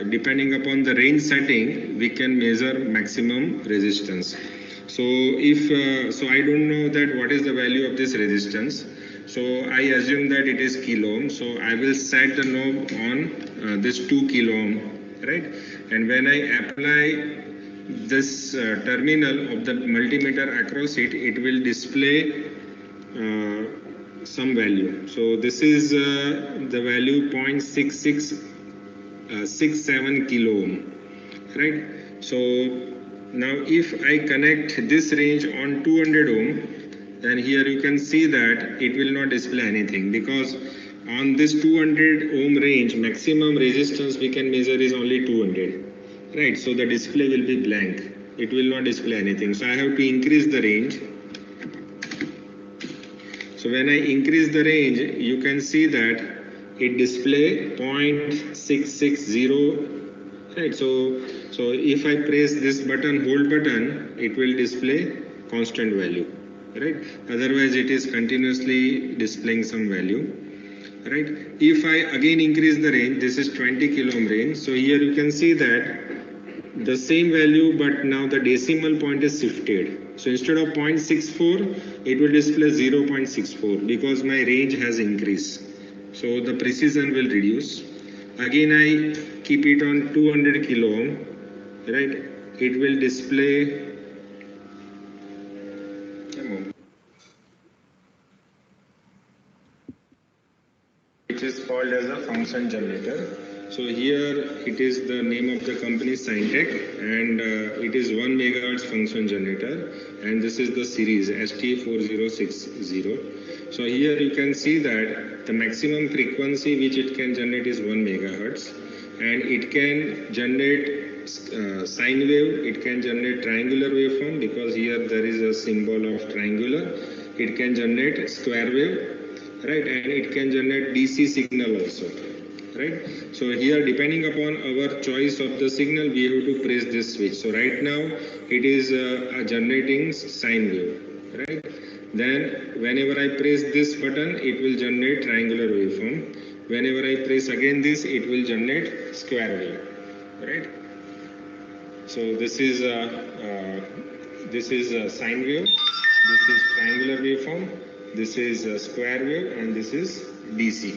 depending upon the range setting, we can measure maximum resistance. So if so, I don't know that what is the value of this resistance. So I assume that it is kilo ohm. So I will set the knob on this 2 kilo ohm, right? And when I apply this terminal of the multimeter across it, it will display some value. So this is the value 0.6667 kilo ohm, right? So now if I connect this range on 200 ohm, then here you can see that it will not display anything, because on this 200 ohm range, maximum resistance we can measure is only 200, right? So the display will be blank, it will not display anything. So I have to increase the range. So when I increase the range, you can see that it display 0.660, right? So if I press this button, hold button, it will display constant value, right? Otherwise it is continuously displaying some value, right? If I again increase the range, this is 20 kilo ohm range. So here you can see that the same value, but now the decimal point is shifted. So instead of 0.64, it will display 0.64 because my range has increased. So the precision will reduce. Again, I keep it on 200 kilo ohm, right? It will display which is called as a function generator. So here it is the name of the company Syntec, and it is 1 megahertz function generator, and this is the series ST4060. So here you can see that the maximum frequency which it can generate is 1 megahertz, and it can generate sine wave, it can generate triangular waveform, because here there is a symbol of triangular. It can generate square wave, right? And it can generate DC signal also, right? So here, depending upon our choice of the signal, we have to press this switch. So right now it is generating sine wave, right? Then whenever I press this button, it will generate triangular waveform. Whenever I press again this, it will generate square wave, right? So this is sine wave, this is triangular waveform, this is square wave, and this is DC.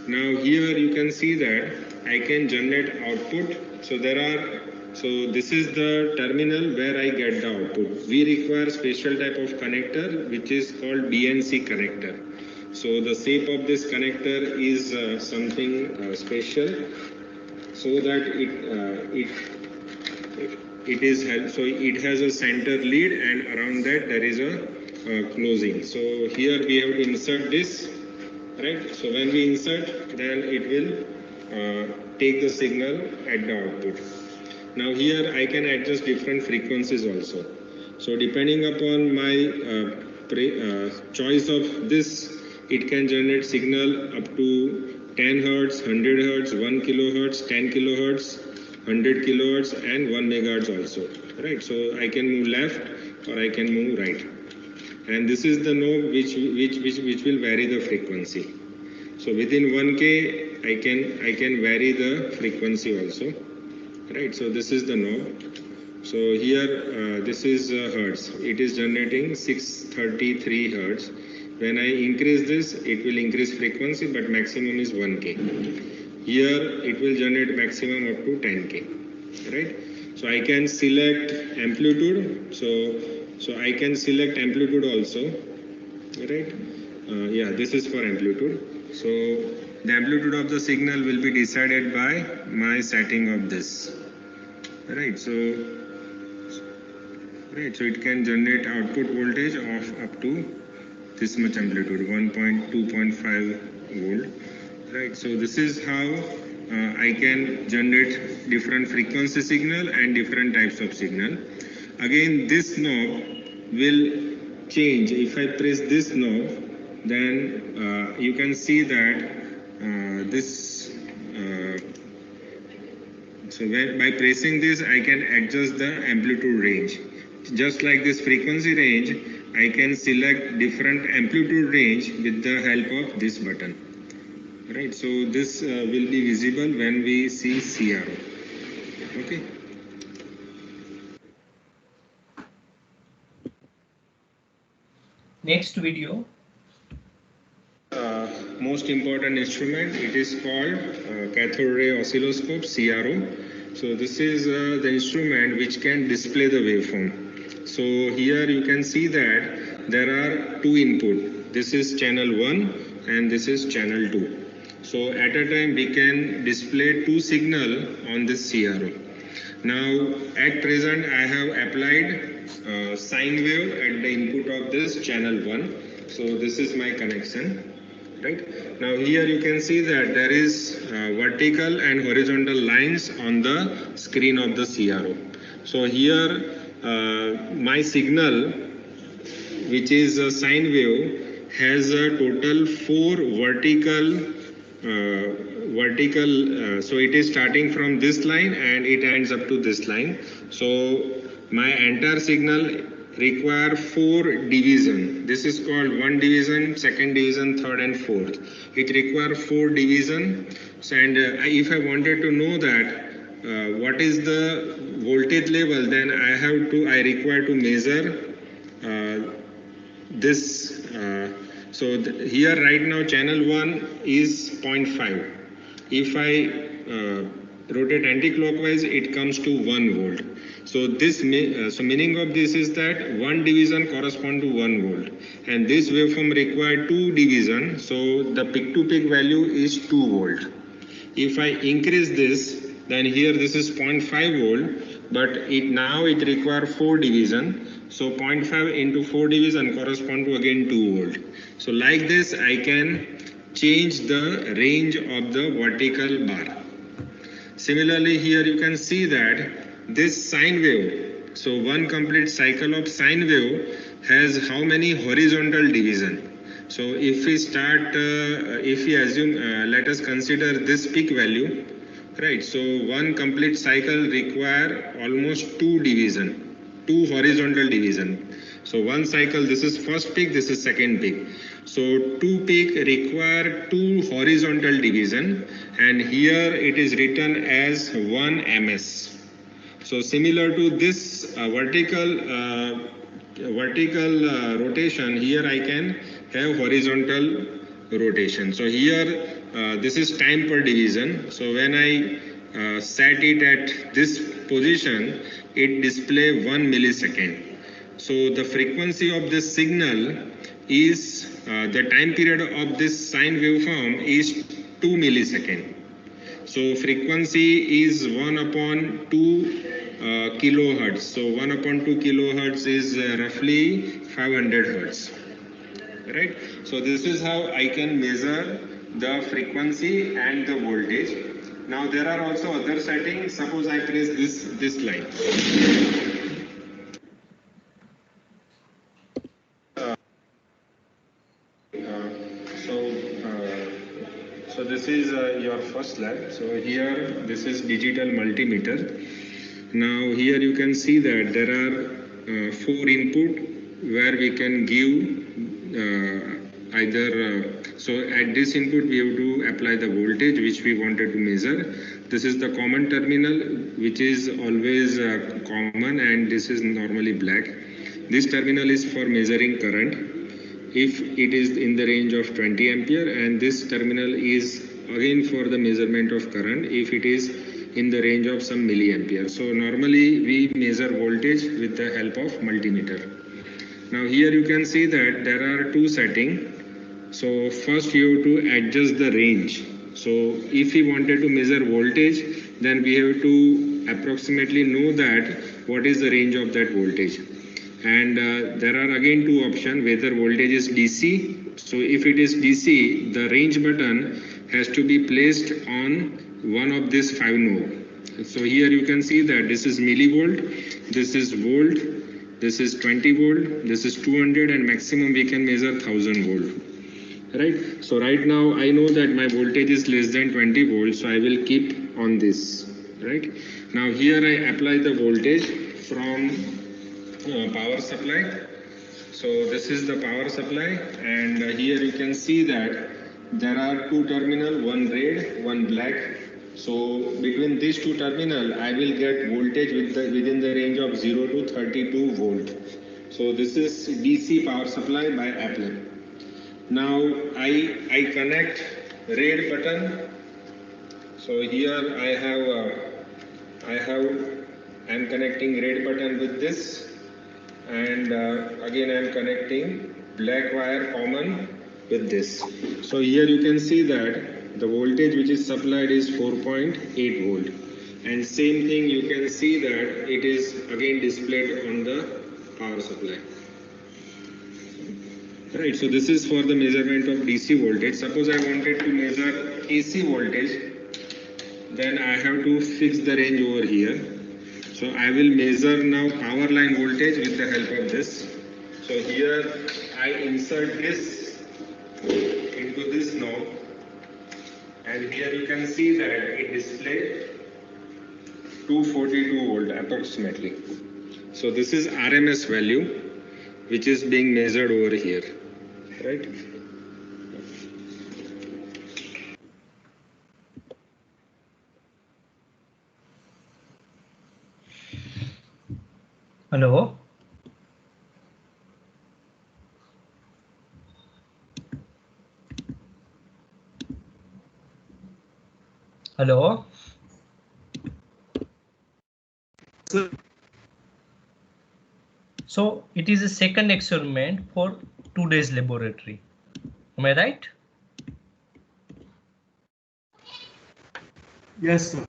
Now here you can see that I can generate output. So this is the terminal where I get the output. We require special type of connector which is called BNC connector. So the shape of this connector is something special, so that it has a center lead, and around that there is a closing. So here we have to insert this, right? So when we insert, then it will take the signal at the output. Now here I can adjust different frequencies also. So depending upon my choice of this, it can generate signal up to 10 hertz, 100 hertz, 1 kilohertz, 10 kilohertz, 100 kilohertz, and 1 megahertz also, right? So I can move left or I can move right. And this is the knob which will vary the frequency. So within 1K, I can vary the frequency also, right? So this is the knob. So here this is hertz. It is generating 633 hertz. When I increase this, it will increase frequency, but maximum is 1K. Here it will generate maximum up to 10K, right? So I can select amplitude. So I can select amplitude also, right? Yeah, this is for amplitude. So the amplitude of the signal will be decided by my setting of this, right? So it can generate output voltage of up to this much amplitude, 2.5 volt, right? So this is how I can generate different frequency signal and different types of signal. Again, this knob will change. If I press this knob, then you can see that this so by pressing this, I can adjust the amplitude range. Just like this frequency range, I can select different amplitude range with the help of this button. Right, so this will be visible when we see CRO. Okay. Next video. Most important instrument, it is called cathode ray oscilloscope, CRO. So this is the instrument which can display the waveform. So here you can see that there are two input. This is channel 1 and this is channel 2. So at a time we can display two signal on this CRO. Now at present I have applied sine wave at the input of this channel 1. So this is my connection. Right. Now here you can see that there is vertical and horizontal lines on the screen of the CRO. So here my signal, which is a sine wave, has a total 4 vertical, so it is starting from this line and it ends up to this line. So my entire signal require 4 division. This is called 1 division, 2nd division, 3rd and 4th. It requires 4 division. So, and if I wanted to know that what is the voltage level, then I require to measure this. So here right now channel 1 is 0.5. If I rotate anti-clockwise, it comes to 1 volt. So this so meaning of this is that 1 division correspond to 1 volt, and this waveform require 2 division. So the peak to peak value is 2 volt. If I increase this, then here this is 0.5 volt, but now it require 4 division. So 0.5 into 4 division correspond to again 2 volt. So like this I can change the range of the vertical bar. Similarly here you can see that this sine wave, so one complete cycle of sine wave has how many horizontal division. So if we start, if we assume, let us consider this peak value, right? So one complete cycle require almost 2 division, 2 horizontal division. So one cycle, this is first peak, this is second peak. So 2 peak require 2 horizontal division, and here it is written as 1 ms. So similar to this vertical rotation, here I can have horizontal rotation. So here this is time per division. So when I set it at this position, it display 1 millisecond. So the frequency of this signal is the time period of this sine waveform is 2 millisecond. So frequency is 1 upon 2 kilohertz. So 1 upon 2 kilohertz is roughly 500 hertz. Right? So this is how I can measure the frequency and the voltage. Now there are also other settings. Suppose I press this line. So this is your first slide. So here this is digital multimeter. Now here you can see that there are 4 input where we can give so at this input we have to apply the voltage which we wanted to measure. This is the common terminal which is always common, and this is normally black. This terminal is for measuring current if it is in the range of 20 ampere, and this terminal is again for the measurement of current if it is in the range of some milliampere. So normally we measure voltage with the help of multimeter. Now here you can see that there are 2 settings. So first you have to adjust the range. So if we wanted to measure voltage, then we have to approximately know that what is the range of that voltage. And there are again 2 options, whether voltage is DC. So if it is DC, the range button has to be placed on one of these 5 node. So here you can see that this is millivolt, this is volt, this is 20 volt, this is 200, and maximum we can measure 1000 volt. Right. So right now I know that my voltage is less than 20 volts, so I will keep on this. Right. Now here I apply the voltage from power supply. So this is the power supply, and here you can see that there are two terminals, one red, one black. So between these two terminals, I will get voltage within the range of 0 to 32 volt. So this is DC power supply by applet. Now I connect red button. So here I'm connecting red button with this. And again I am connecting black wire common with this. So here you can see that the voltage which is supplied is 4.8 volt, and same thing you can see that it is again displayed on the power supply. Right, so this is for the measurement of DC voltage. Suppose I wanted to measure AC voltage, then I have to fix the range over here. So I will measure now power line voltage with the help of this. So here I insert this into this node, and here you can see that it displays 242 volt approximately. So this is RMS value which is being measured over here, right? Hello. Hello. So it is a second experiment for today's laboratory. Am I right? Yes, sir.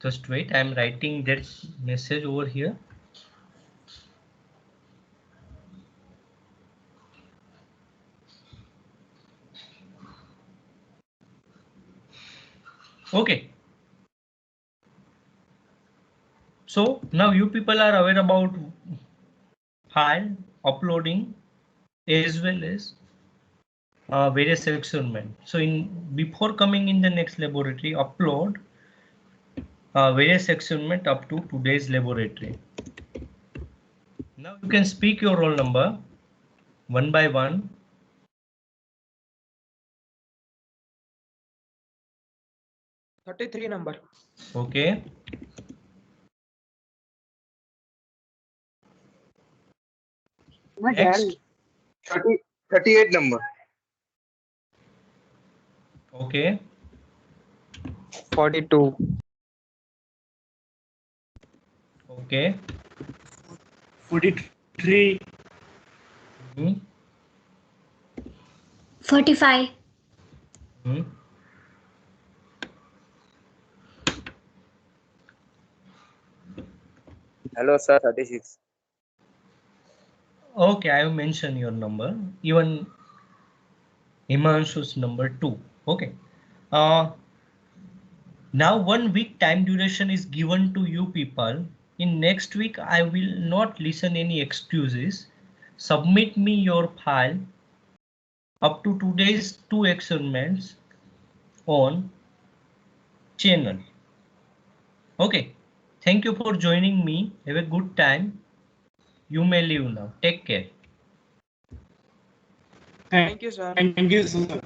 Just wait, I'm writing that message over here. Okay. So now you people are aware about file uploading as well as various experiments. So before coming in the next laboratory, upload various experiment up to today's laboratory. Now you can speak your roll number one by one. $33 number. Okay. Next. 38 number. Okay. 42. Okay. 43. 45. Hello, sir. 36. Okay, I have mentioned your number. Even Himanshu's number 2. Okay. Now 1 week time duration is given to you people. In next week, I will not listen any excuses. Submit me your file up to today's 2 experiments on channel. Okay. Thank you for joining me. Have a good time. You may leave now. Take care. Thank you, sir. Thank you, sir.